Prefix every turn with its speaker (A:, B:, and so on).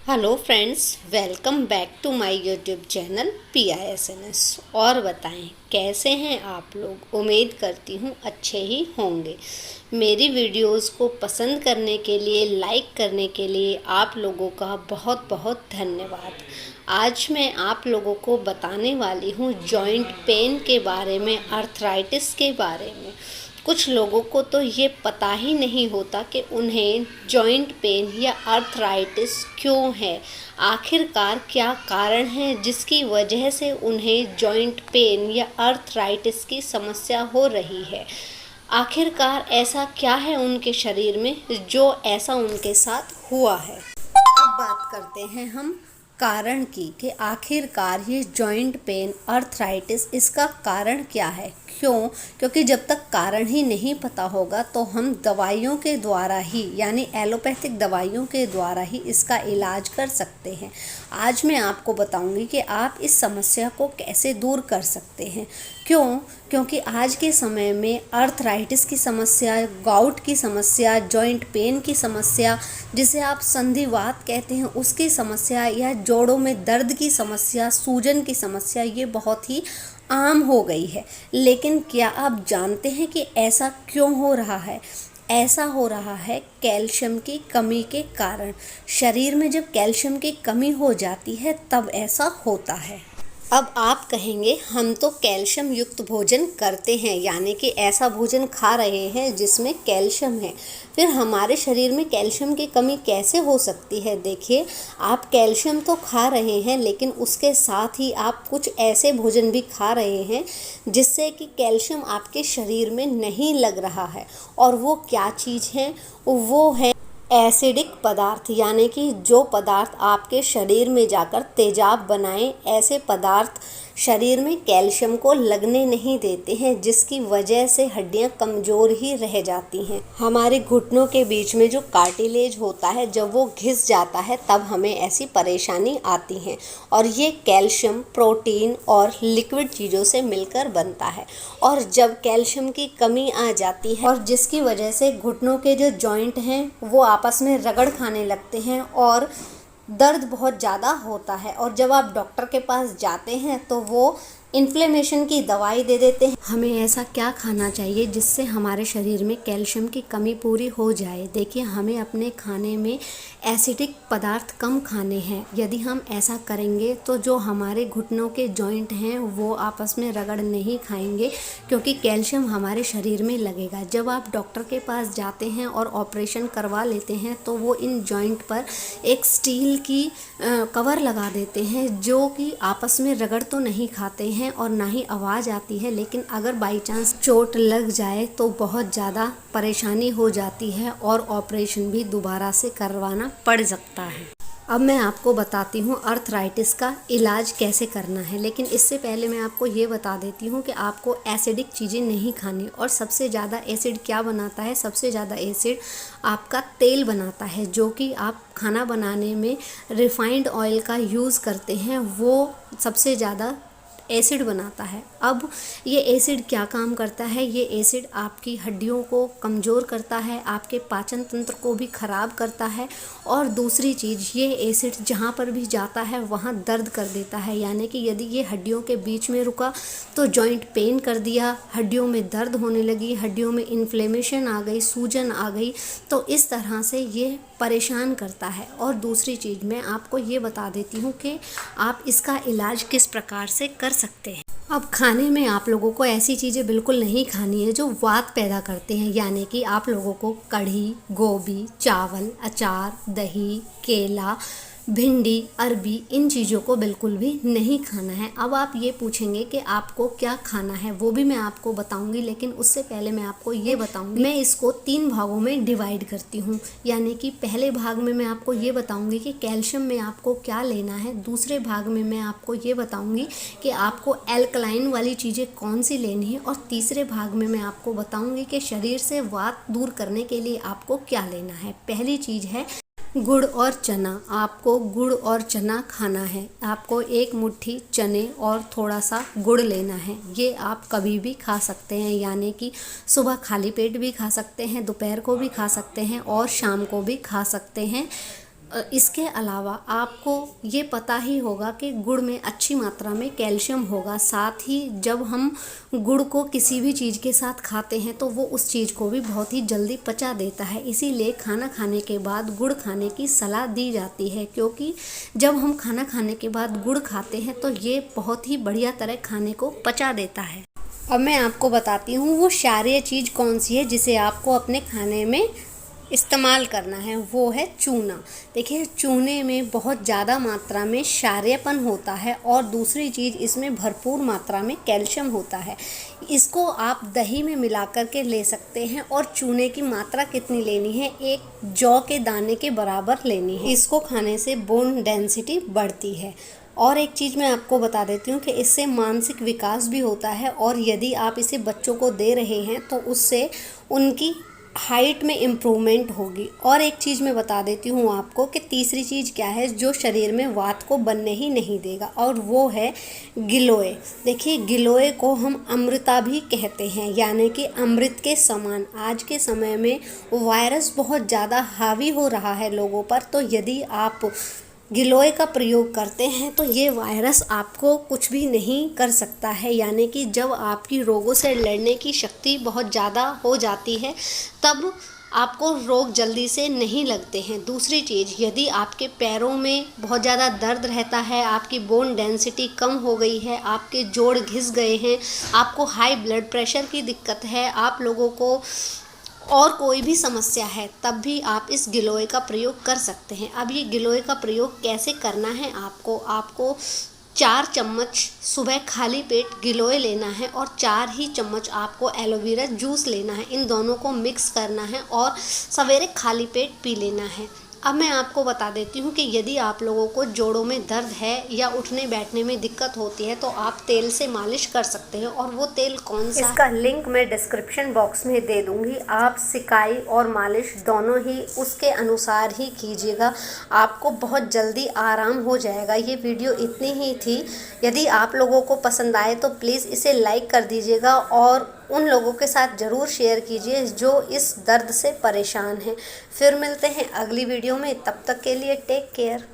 A: Hello friends, welcome back to my YouTube channel PISNS। और बताएं कैसे हैं आप लोग। उम्मीद करती हूँ अच्छे ही होंगे। मेरी वीडियोस को पसंद करने के लिए, लाइक करने के लिए आप लोगों का बहुत बहुत धन्यवाद। आज मैं आप लोगों को बताने वाली हूँ जॉइंट पेन के बारे में, आर्थराइटिस के बारे में। कुछ लोगों को तो ये पता ही नहीं होता कि उन्हें जॉइंट पेन या आर्थराइटिस क्यों है। आखिरकार क्या कारण है जिसकी वजह से उन्हें जॉइंट पेन या आर्थराइटिस की समस्या हो रही है। आखिरकार ऐसा क्या है उनके शरीर में जो ऐसा उनके साथ हुआ है। अब बात करते हैं हम कारण की कि आखिरकार ये जॉइंट पेन, आर्थराइटिस, इसका कारण क्या है। क्योंकि जब तक कारण ही नहीं पता होगा तो हम दवाइयों के द्वारा ही, यानी एलोपैथिक दवाइयों के द्वारा ही इसका इलाज कर सकते हैं। आज मैं आपको बताऊंगी कि आप इस समस्या को कैसे दूर कर सकते हैं। क्योंकि आज के समय में आर्थराइटिस की समस्या, गाउट की समस्या, जॉइंट पेन की समस्या, जिसे आप संधिवात कहते हैं, उसकी समस्या, या जोड़ों में दर्द की समस्या, सूजन की समस्या, ये बहुत ही आम हो गई है। लेकिन क्या आप जानते हैं कि ऐसा क्यों हो रहा है? ऐसा हो रहा है कैल्शियम की कमी के कारण। शरीर में जब कैल्शियम की कमी हो जाती है तब ऐसा होता है। अब आप कहेंगे हम तो कैल्शियम युक्त भोजन करते हैं, यानी कि ऐसा भोजन खा रहे हैं जिसमें कैल्शियम है, फिर हमारे शरीर में कैल्शियम की कमी कैसे हो सकती है। देखिए, आप कैल्शियम तो खा रहे हैं लेकिन उसके साथ ही आप कुछ ऐसे भोजन भी खा रहे हैं जिससे कि कैल्शियम आपके शरीर में नहीं लग रहा है। और वो क्या चीज़ है? वो है एसिडिक पदार्थ, यानी कि जो पदार्थ आपके शरीर में जाकर तेजाब बनाएं, ऐसे पदार्थ शरीर में कैल्शियम को लगने नहीं देते हैं, जिसकी वजह से हड्डियां कमज़ोर ही रह जाती हैं। हमारे घुटनों के बीच में जो कार्टिलेज होता है, जब वो घिस जाता है तब हमें ऐसी परेशानी आती है। और ये कैल्शियम प्रोटीन और लिक्विड चीज़ों से मिलकर बनता है। और जब कैल्शियम की कमी आ जाती है, और जिसकी वजह से घुटनों के जो जॉइंट हैं वो आपस में रगड़ खाने लगते हैं और दर्द बहुत ज़्यादा होता है। और जब आप डॉक्टर के पास जाते हैं तो वो इन्फ्लेमेशन की दवाई दे देते हैं। हमें ऐसा क्या खाना चाहिए जिससे हमारे शरीर में कैल्शियम की कमी पूरी हो जाए? देखिए, हमें अपने खाने में एसिडिक पदार्थ कम खाने हैं। यदि हम ऐसा करेंगे तो जो हमारे घुटनों के जॉइंट हैं वो आपस में रगड़ नहीं खाएंगे, क्योंकि कैल्शियम हमारे शरीर में लगेगा। जब आप डॉक्टर के पास जाते हैं और ऑपरेशन करवा लेते हैं तो वो इन जॉइंट पर एक स्टील की कवर लगा देते हैं, जो कि आपस में रगड़ तो नहीं खाते हैं और ना ही आवाज़ आती है, लेकिन अगर बाई चांस चोट लग जाए तो बहुत ज़्यादा परेशानी हो जाती है और ऑपरेशन भी दोबारा से करवाना पड़ सकता है। अब मैं आपको बताती हूँ आर्थराइटिस का इलाज कैसे करना है, लेकिन इससे पहले मैं आपको ये बता देती हूँ कि आपको एसिडिक चीज़ें नहीं खानी। और सबसे ज़्यादा एसिड क्या बनाता है? सबसे ज़्यादा एसिड आपका तेल बनाता है, जो कि आप खाना बनाने में रिफाइंड ऑयल का यूज़ करते हैं, वो सबसे ज़्यादा एसिड बनाता है। अब ये एसिड क्या काम करता है? ये एसिड आपकी हड्डियों को कमज़ोर करता है, आपके पाचन तंत्र को भी ख़राब करता है। और दूसरी चीज़, ये एसिड जहाँ पर भी जाता है वहाँ दर्द कर देता है, यानी कि यदि ये हड्डियों के बीच में रुका तो जॉइंट पेन कर दिया, हड्डियों में दर्द होने लगी, हड्डियों में इन्फ्लेमेशन आ गई, सूजन आ गई, तो इस तरह से ये परेशान करता है। और दूसरी चीज़ मैं आपको ये बता देती हूँ कि आप इसका इलाज किस प्रकार से कर सकते हैं। अब खाने में आप लोगों को ऐसी चीज़ें बिल्कुल नहीं खानी है जो वात पैदा करते हैं, यानी कि आप लोगों को कढ़ी, गोभी, चावल, अचार, दही, केला, भिंडी, अरबी, इन चीज़ों को बिल्कुल भी नहीं खाना है। अब आप ये पूछेंगे कि आपको क्या खाना है, वो भी मैं आपको बताऊंगी, लेकिन उससे पहले मैं आपको ये बताऊंगी, मैं इसको 3 भागों में डिवाइड करती हूँ। यानी कि पहले भाग में मैं आपको ये बताऊंगी कि कैल्शियम में आपको क्या लेना है, दूसरे भाग में मैं आपको ये बताऊंगी कि आपको एल्कलाइन वाली चीज़ें कौन सी लेनी है, और तीसरे भाग में मैं आपको बताऊंगी कि शरीर से वात दूर करने के लिए आपको क्या लेना है। पहली चीज़ है गुड़ और चना। आपको गुड़ और चना खाना है। आपको 1 मुट्ठी चने और थोड़ा सा गुड़ लेना है। ये आप कभी भी खा सकते हैं, यानी कि सुबह खाली पेट भी खा सकते हैं, दोपहर को भी खा सकते हैं और शाम को भी खा सकते हैं। इसके अलावा आपको ये पता ही होगा कि गुड़ में अच्छी मात्रा में कैल्शियम होगा। साथ ही जब हम गुड़ को किसी भी चीज़ के साथ खाते हैं तो वो उस चीज़ को भी बहुत ही जल्दी पचा देता है। इसीलिए खाना खाने के बाद गुड़ खाने की सलाह दी जाती है, क्योंकि जब हम खाना खाने के बाद गुड़ खाते हैं तो ये बहुत ही बढ़िया तरह खाने को पचा देता है। अब मैं आपको बताती हूँ वो क्षारीय चीज़ कौन सी है जिसे आपको अपने खाने में इस्तेमाल करना है। वो है चूना। देखिए, चूने में बहुत ज़्यादा मात्रा में क्षारीयपन होता है और दूसरी चीज़ इसमें भरपूर मात्रा में कैल्शियम होता है। इसको आप दही में मिला कर के ले सकते हैं और चूने की मात्रा कितनी लेनी है, एक जौ के दाने के बराबर लेनी है। इसको खाने से बोन डेंसिटी बढ़ती है। और एक चीज़ मैं आपको बता देती हूँ कि इससे मानसिक विकास भी होता है और यदि आप इसे बच्चों को दे रहे हैं तो उससे उनकी हाइट में इम्प्रूवमेंट होगी। और एक चीज़ मैं बता देती हूँ आपको कि तीसरी चीज़ क्या है जो शरीर में वात को बनने ही नहीं देगा, और वो है गिलोय। देखिए, गिलोय को हम अमृता भी कहते हैं, यानी कि अमृत के समान। आज के समय में वायरस बहुत ज़्यादा हावी हो रहा है लोगों पर, तो यदि आप गिलोय का प्रयोग करते हैं तो ये वायरस आपको कुछ भी नहीं कर सकता है। यानी कि जब आपकी रोगों से लड़ने की शक्ति बहुत ज़्यादा हो जाती है तब आपको रोग जल्दी से नहीं लगते हैं। दूसरी चीज़, यदि आपके पैरों में बहुत ज़्यादा दर्द रहता है, आपकी बोन डेंसिटी कम हो गई है, आपके जोड़ घिस गए हैं, आपको हाई ब्लड प्रेशर की दिक्कत है, आप लोगों को और कोई भी समस्या है, तब भी आप इस गिलोय का प्रयोग कर सकते हैं। अब ये गिलोय का प्रयोग कैसे करना है, आपको 4 चम्मच सुबह खाली पेट गिलोय लेना है और 4 ही चम्मच आपको एलोवेरा जूस लेना है। इन दोनों को मिक्स करना है और सवेरे खाली पेट पी लेना है। अब मैं आपको बता देती हूँ कि यदि आप लोगों को जोड़ों में दर्द है या उठने बैठने में दिक्कत होती है तो आप तेल से मालिश कर सकते हैं। और वो तेल कौन सा, इसका लिंक मैं डिस्क्रिप्शन बॉक्स में दे दूँगी। आप सिकाई और मालिश दोनों ही उसके अनुसार ही कीजिएगा, आपको बहुत जल्दी आराम हो जाएगा। ये वीडियो इतनी ही थी। यदि आप लोगों को पसंद आए तो प्लीज़ इसे लाइक कर दीजिएगा और उन लोगों के साथ ज़रूर शेयर कीजिए जो इस दर्द से परेशान हैं। फिर मिलते हैं अगली वीडियो में, तब तक के लिए टेक केयर।